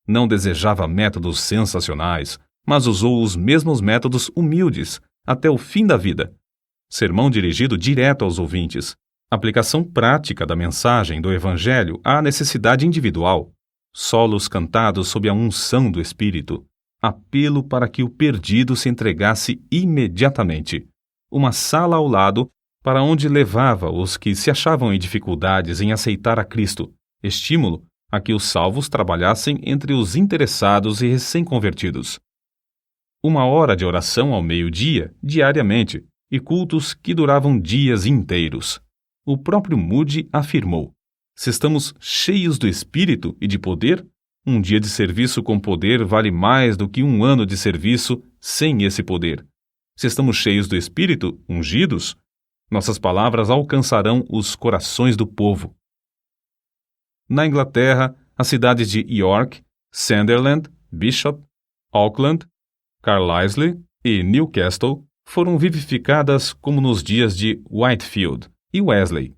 Não desejava métodos sensacionais, mas usou os mesmos métodos humildes até o fim da vida. Sermão dirigido direto aos ouvintes. Aplicação prática da mensagem do Evangelho à necessidade individual. Solos cantados sob a unção do Espírito. Apelo para que o perdido se entregasse imediatamente. Uma sala ao lado para onde levava os que se achavam em dificuldades em aceitar a Cristo. Estímulo a que os salvos trabalhassem entre os interessados e recém-convertidos. 1 hora de oração ao meio-dia, diariamente, e cultos que duravam dias inteiros. O próprio Moody afirmou: se estamos cheios do Espírito e de poder, um dia de serviço com poder vale mais do que 1 ano de serviço sem esse poder. Se estamos cheios do Espírito, ungidos, nossas palavras alcançarão os corações do povo. Na Inglaterra, as cidades de York, Sunderland, Bishop, Auckland, Carlisle e Newcastle foram vivificadas como nos dias de Whitefield e Wesley.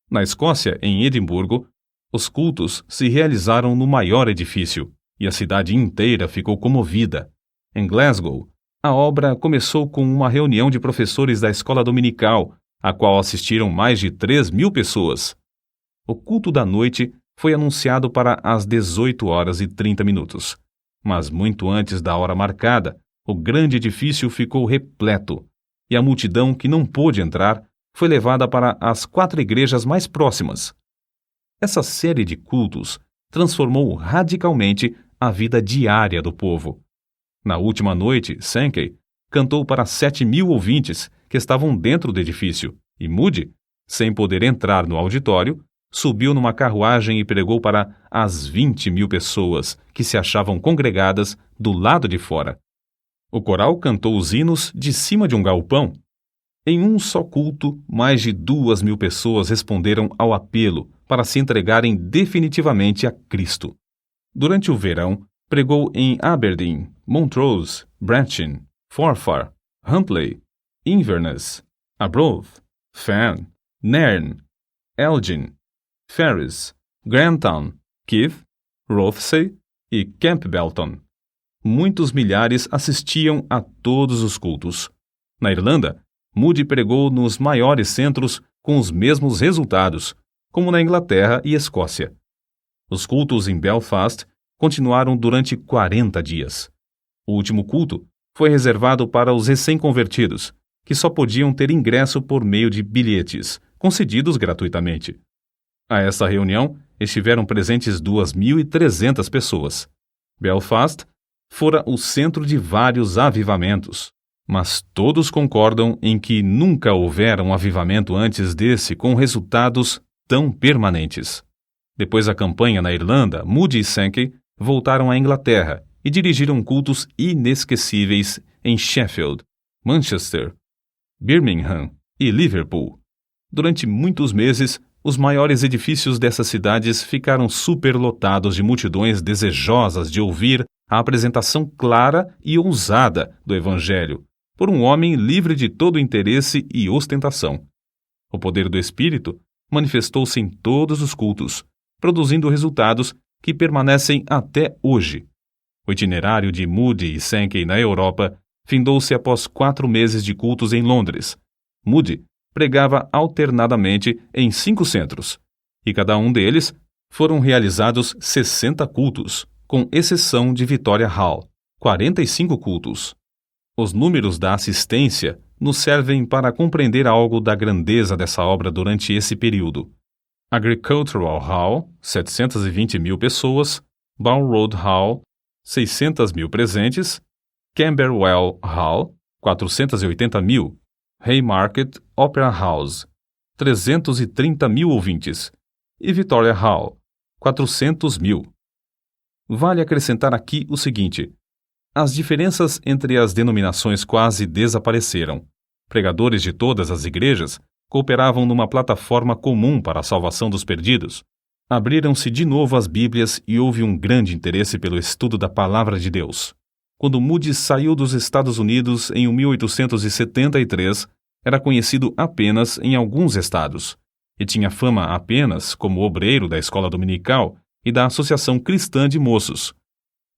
Na Escócia, em Edimburgo, os cultos se realizaram no maior edifício e a cidade inteira ficou comovida. Em Glasgow, a obra começou com uma reunião de professores da escola dominical, a qual assistiram mais de 3.000 pessoas. O culto da noite foi anunciado para as 18h30, mas muito antes da hora marcada, o grande edifício ficou repleto, e a multidão que não pôde entrar foi levada para as 4 igrejas mais próximas. Essa série de cultos transformou radicalmente a vida diária do povo. Na última noite, Sankey cantou para 7.000 ouvintes que estavam dentro do edifício, e Moody, sem poder entrar no auditório, subiu numa carruagem e pregou para as 20.000 pessoas que se achavam congregadas do lado de fora. O coral cantou os hinos de cima de um galpão. Em um só culto, mais de 2.000 pessoas responderam ao apelo para se entregarem definitivamente a Cristo. Durante o verão, pregou em Aberdeen, Montrose, Brechin, Forfar, Huntly, Inverness, Arbroath, Farn, Nairn, Elgin, Ferris, Grantown, Keith, Rothesay e Campbellton. Muitos milhares assistiam a todos os cultos. Na Irlanda, Moody pregou nos maiores centros com os mesmos resultados, como na Inglaterra e Escócia. Os cultos em Belfast continuaram durante 40 dias. O último culto foi reservado para os recém-convertidos, que só podiam ter ingresso por meio de bilhetes, concedidos gratuitamente. A essa reunião estiveram presentes 2.300 pessoas. Belfast fora o centro de vários avivamentos, mas todos concordam em que nunca houvera um avivamento antes desse com resultados tão permanentes. Depois da campanha na Irlanda, Moody e Sankey voltaram à Inglaterra e dirigiram cultos inesquecíveis em Sheffield, Manchester, Birmingham e Liverpool. Durante muitos meses, os maiores edifícios dessas cidades ficaram superlotados de multidões desejosas de ouvir a apresentação clara e ousada do Evangelho por um homem livre de todo interesse e ostentação. O poder do Espírito manifestou-se em todos os cultos, produzindo resultados que permanecem até hoje. O itinerário de Moody e Sankey na Europa findou-se após 4 meses de cultos em Londres. Moody pregava alternadamente em 5 centros, e cada um deles foram realizados 60 cultos, com exceção de Victoria Hall, 45 cultos. Os números da assistência nos servem para compreender algo da grandeza dessa obra durante esse período. Agricultural Hall, 720.000 pessoas, Bow Road Hall, 600.000 presentes, Camberwell Hall, 480.000, Haymarket Opera House, 330.000 ouvintes, e Victoria Hall, 400.000. Vale acrescentar aqui o seguinte: as diferenças entre as denominações quase desapareceram. Pregadores de todas as igrejas cooperavam numa plataforma comum para a salvação dos perdidos. Abriram-se de novo as Bíblias e houve um grande interesse pelo estudo da Palavra de Deus. Quando Moody saiu dos Estados Unidos em 1873, era conhecido apenas em alguns estados, e tinha fama apenas como obreiro da escola dominical e da Associação Cristã de Moços,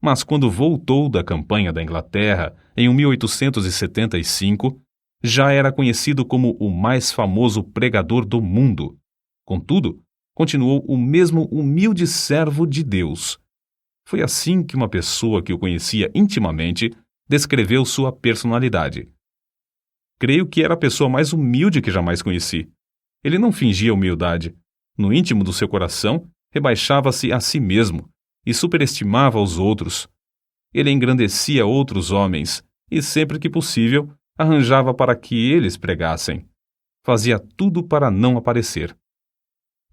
mas quando voltou da campanha da Inglaterra em 1875, já era conhecido como o mais famoso pregador do mundo. Contudo, continuou o mesmo humilde servo de Deus. Foi assim que uma pessoa que o conhecia intimamente descreveu sua personalidade. Creio que era a pessoa mais humilde que jamais conheci. Ele não fingia humildade. No íntimo do seu coração, rebaixava-se a si mesmo e superestimava os outros. Ele engrandecia outros homens e, sempre que possível, arranjava para que eles pregassem. Fazia tudo para não aparecer.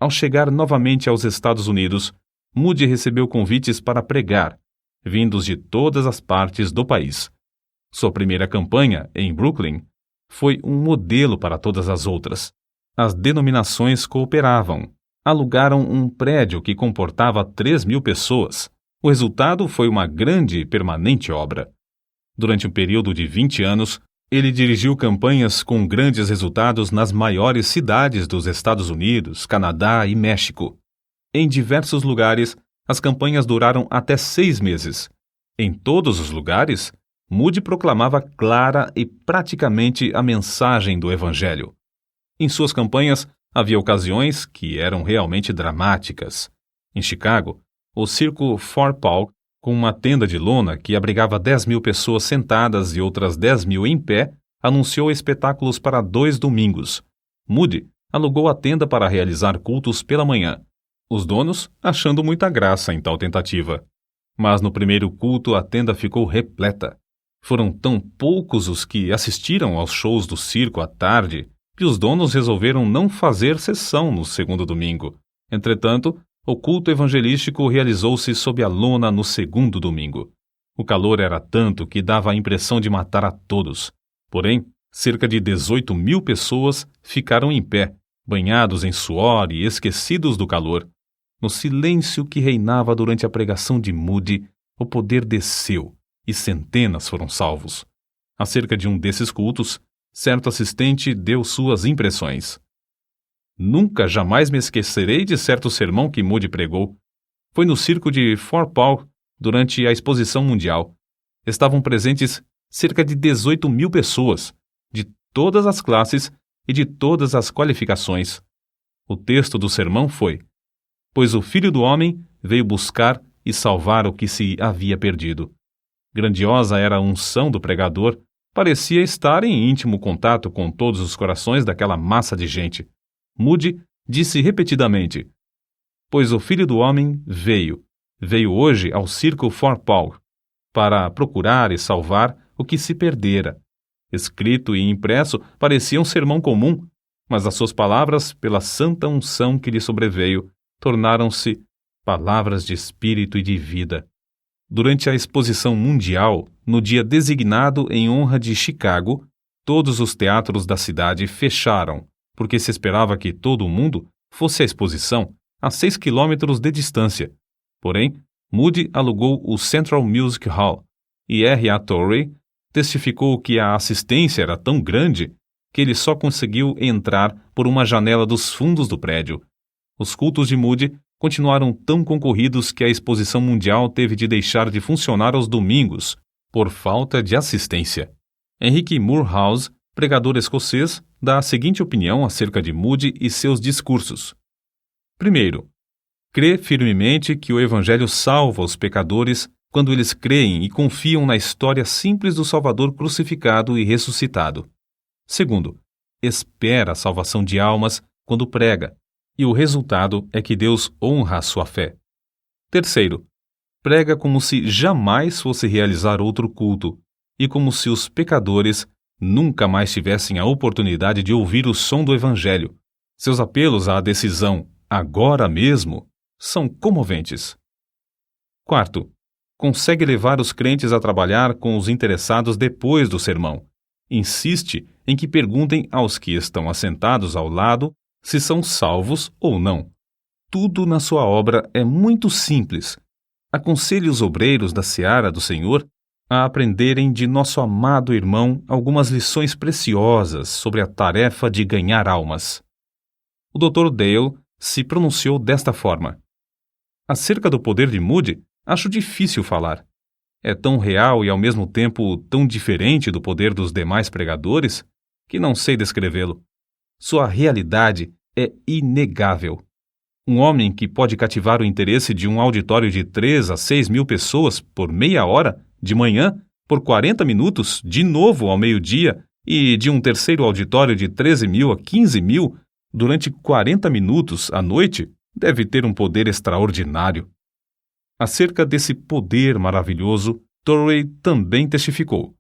Ao chegar novamente aos Estados Unidos, Moody recebeu convites para pregar, vindos de todas as partes do país. Sua primeira campanha, em Brooklyn, foi um modelo para todas as outras. As denominações cooperavam. Alugaram um prédio que comportava 3.000 pessoas. O resultado foi uma grande e permanente obra. Durante um período de 20 anos, ele dirigiu campanhas com grandes resultados nas maiores cidades dos Estados Unidos, Canadá e México. Em diversos lugares, as campanhas duraram até 6 meses. Em todos os lugares, Moody proclamava clara e praticamente a mensagem do Evangelho. Em suas campanhas, havia ocasiões que eram realmente dramáticas. Em Chicago, o circo Fort Paul, com uma tenda de lona que abrigava 10.000 pessoas sentadas e outras 10.000 em pé, anunciou espetáculos para 2 domingos. Moody alugou a tenda para realizar cultos pela manhã. Os donos achando muita graça em tal tentativa. Mas no primeiro culto a tenda ficou repleta. Foram tão poucos os que assistiram aos shows do circo à tarde que os donos resolveram não fazer sessão no segundo domingo. Entretanto, o culto evangelístico realizou-se sob a lona no segundo domingo. O calor era tanto que dava a impressão de matar a todos. Porém, cerca de 18.000 pessoas ficaram em pé, banhados em suor e esquecidos do calor. No silêncio que reinava durante a pregação de Moody, o poder desceu e centenas foram salvos. Acerca de um desses cultos, certo assistente deu suas impressões. Nunca jamais me esquecerei de certo sermão que Moody pregou. Foi no circo de Fort Paul, durante a Exposição Mundial. Estavam presentes cerca de 18.000 pessoas, de todas as classes e de todas as qualificações. O texto do sermão foi: pois o Filho do Homem veio buscar e salvar o que se havia perdido. Grandiosa era a unção do pregador, parecia estar em íntimo contato com todos os corações daquela massa de gente. Moody disse repetidamente: pois o Filho do Homem veio hoje ao circo Fort Paul, para procurar e salvar o que se perdera. Escrito e impresso parecia um sermão comum, mas as suas palavras, pela santa unção que lhe sobreveio, tornaram-se palavras de espírito e de vida. Durante a Exposição Mundial, no dia designado em honra de Chicago, todos os teatros da cidade fecharam, porque se esperava que todo o mundo fosse à exposição a 6 quilômetros de distância. Porém, Moody alugou o Central Music Hall e R.A. Torrey testificou que a assistência era tão grande que ele só conseguiu entrar por uma janela dos fundos do prédio. Os cultos de Moody continuaram tão concorridos que a Exposição Mundial teve de deixar de funcionar aos domingos, por falta de assistência. Henry Moorhouse, pregador escocês, dá a seguinte opinião acerca de Moody e seus discursos. Primeiro, crê firmemente que o Evangelho salva os pecadores quando eles creem e confiam na história simples do Salvador crucificado e ressuscitado. Segundo, espera a salvação de almas quando prega, e o resultado é que Deus honra a sua fé. Terceiro, prega como se jamais fosse realizar outro culto, e como se os pecadores nunca mais tivessem a oportunidade de ouvir o som do Evangelho. Seus apelos à decisão, agora mesmo, são comoventes. Quarto, consegue levar os crentes a trabalhar com os interessados depois do sermão. Insiste em que perguntem aos que estão assentados ao lado se são salvos ou não. Tudo na sua obra é muito simples. Aconselhe os obreiros da seara do Senhor a aprenderem de nosso amado irmão algumas lições preciosas sobre a tarefa de ganhar almas. O Dr. Dale se pronunciou desta forma: acerca do poder de Moody, acho difícil falar. É tão real e ao mesmo tempo tão diferente do poder dos demais pregadores que não sei descrevê-lo. Sua realidade é inegável. Um homem que pode cativar o interesse de um auditório de 3 a 6 mil pessoas por meia hora, de manhã, por 40 minutos, de novo ao meio-dia, e de um terceiro auditório de 13 mil a 15 mil, durante 40 minutos à noite, deve ter um poder extraordinário. Acerca desse poder maravilhoso, Torrey também testificou: